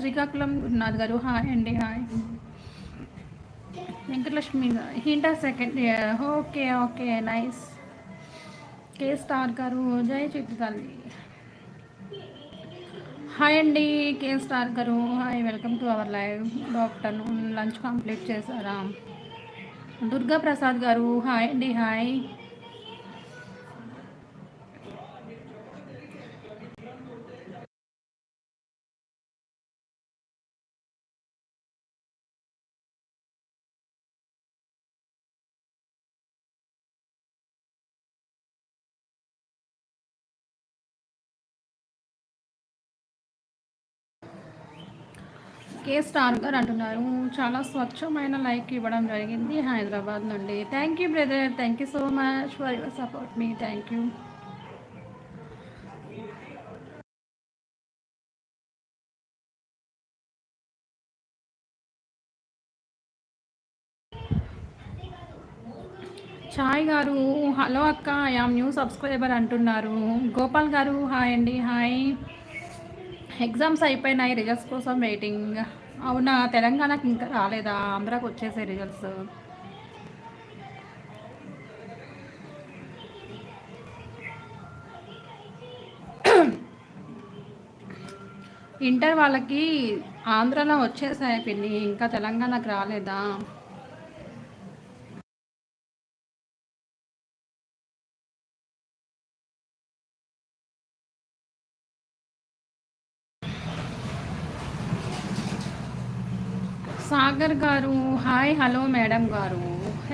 శ్రీకాకుళం గురునాథ్ గారు హాయ్ అండి. హాయ్ వెంకటలక్ష్మి హింటా second okay okay nice. K star గారు జై చిట్టు తల్లి హాయ్ అండి. కే స్టార్ గారు hi, welcome to our live. Good afternoon. Lunch complete చేశారా? దుర్గా ప్రసాద్ గారు హాయ్ అండి. హాయ్. కే స్టార్ గారు అంటున్నారు చాలా స్వచ్ఛమైన లైక్ ఇవ్వడం జరిగింది హైదరాబాద్ నుండి. Thank you brother, thank you so much for your support మీ. Thank you. చాయ్ గారు హలో అక్క, ఐఆమ్ న్యూ సబ్స్క్రైబర్ అంటున్నారు. గోపాల్ గారు హాయ్ అండి. హాయ్. ఎగ్జామ్స్ అయిపోయినాయి, రిజల్ట్స్ కోసం వెయిటింగ్. అవునా, తెలంగాణకి ఇంకా రాలేదా? ఆంధ్రాకి వచ్చేసే రిజల్ట్స్. ఇంటర్ వాళ్ళకి ఆంధ్రాలో వచ్చేసాయి పిన్ని, ఇంకా తెలంగాణకు రాలేదా? సాగర్ గారు హాయ్ హలో మేడం గారు.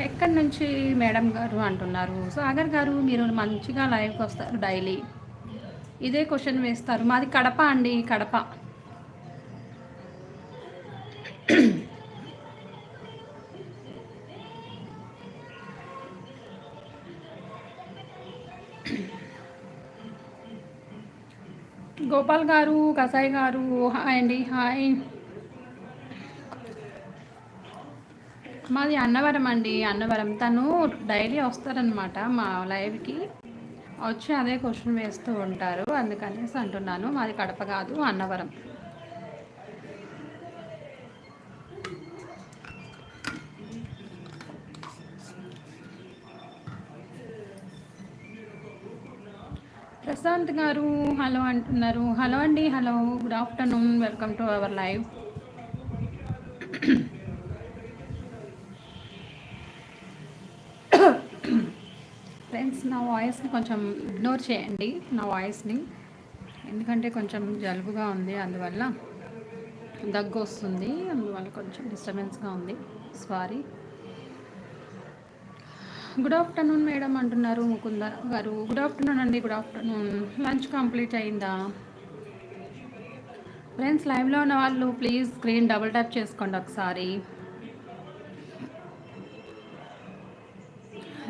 ఎక్కడి నుంచి మేడం గారు అంటున్నారు? సాగర్ గారు మీరు మంచిగా లైవ్కి వస్తారు డైలీ, ఇదే క్వశ్చన్ వేస్తారు. మాది కడప అండి, కడప. గోపాల్ గారు కసాయి గారు హాయ్ అండి. హాయ్. మాది అన్నవరం అండి, అన్నవరం. తను డైలీ వస్తారనమాట మా లైవ్కి, వచ్చి అదే క్వశ్చన్ వేస్తూ ఉంటారు, అందుకనేసి అంటున్నాను. మాది కడప కాదు, అన్నవరం. ప్రశాంత్ గారు హలో అంటున్నారు. హలో అండి. Hello, good afternoon, welcome to our live. Friends, నా వాయిస్ని కొంచెం ఇగ్నోర్ చేయండి, నా వాయిస్ని, ఎందుకంటే కొంచెం జలుబుగా ఉంది, అందువల్ల దగ్గు వస్తుంది, అందువల్ల కొంచెం డిస్టర్బెన్స్గా ఉంది. సారీ. గుడ్ ఆఫ్టర్నూన్ మేడం అంటున్నారు ముకుంద గారు. గుడ్ ఆఫ్టర్నూన్ అండి, గుడ్ ఆఫ్టర్నూన్. లంచ్ కంప్లీట్ అయిందా? ఫ్రెండ్స్, లైవ్లో ఉన్న వాళ్ళు ప్లీజ్ స్క్రీన్ డబుల్ ట్యాప్ చేసుకోండి ఒకసారి.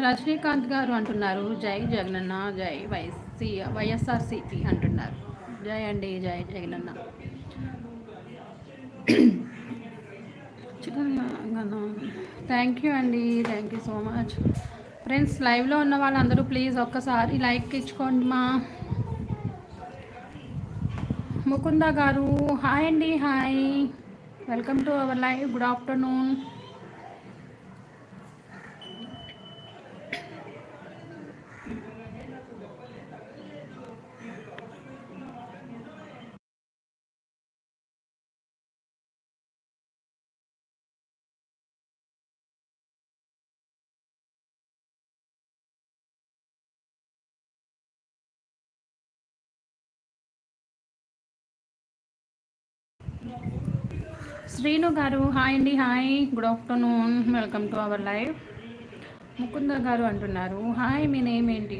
రజనీకాంత్ గారు అంటున్నారు జై జగనన్న, జై వైఎస్ఆర్సిపి అంటున్నారు. జై అండి, జై జగనన్న. థ్యాంక్ యూ అండి, thank you so much. Friends, లైవ్లో ఉన్న వాళ్ళందరూ ప్లీజ్ ఒక్కసారి లైక్ ఇచ్చుకోండి మా. ముకుంద గారు హాయ్ అండి. Hi, welcome to our live. Good afternoon. Srinu గారు హాయ్ అండి. Hi, good afternoon, welcome to our live. Mukunda గారు అంటున్నారు హాయ్, మీ నేమ్ ఏంటి?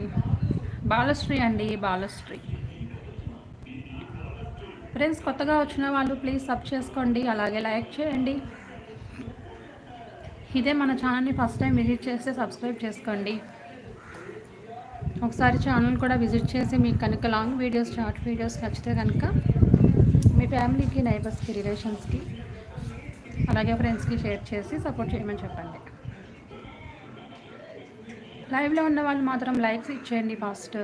బాలశ్రీ అండి, బాలశ్రీ. ఫ్రెండ్స్, కొత్తగా వచ్చిన వాళ్ళు ప్లీజ్ సబ్ చేసుకోండి, అలాగే లైక్ చేయండి. ఇదే మన ఛానల్ని ఫస్ట్ టైం విజిట్ చేస్తే సబ్స్క్రైబ్ చేసుకోండి. ఒకసారి ఛానల్ కూడా విజిట్ చేసి మీకు కనుక లాంగ్ వీడియోస్, షార్ట్ వీడియోస్ నచ్చితే కనుక మీ ఫ్యామిలీకి, నైబర్స్కి, రిలేషన్స్కి, అలాగే ఫ్రెండ్స్కి షేర్ చేసి సపోర్ట్ చేయమని చెప్పండి. లైవ్లో ఉన్న వాళ్ళు మాత్రం లైక్స్ ఇచ్చేయండి ఫస్ట్.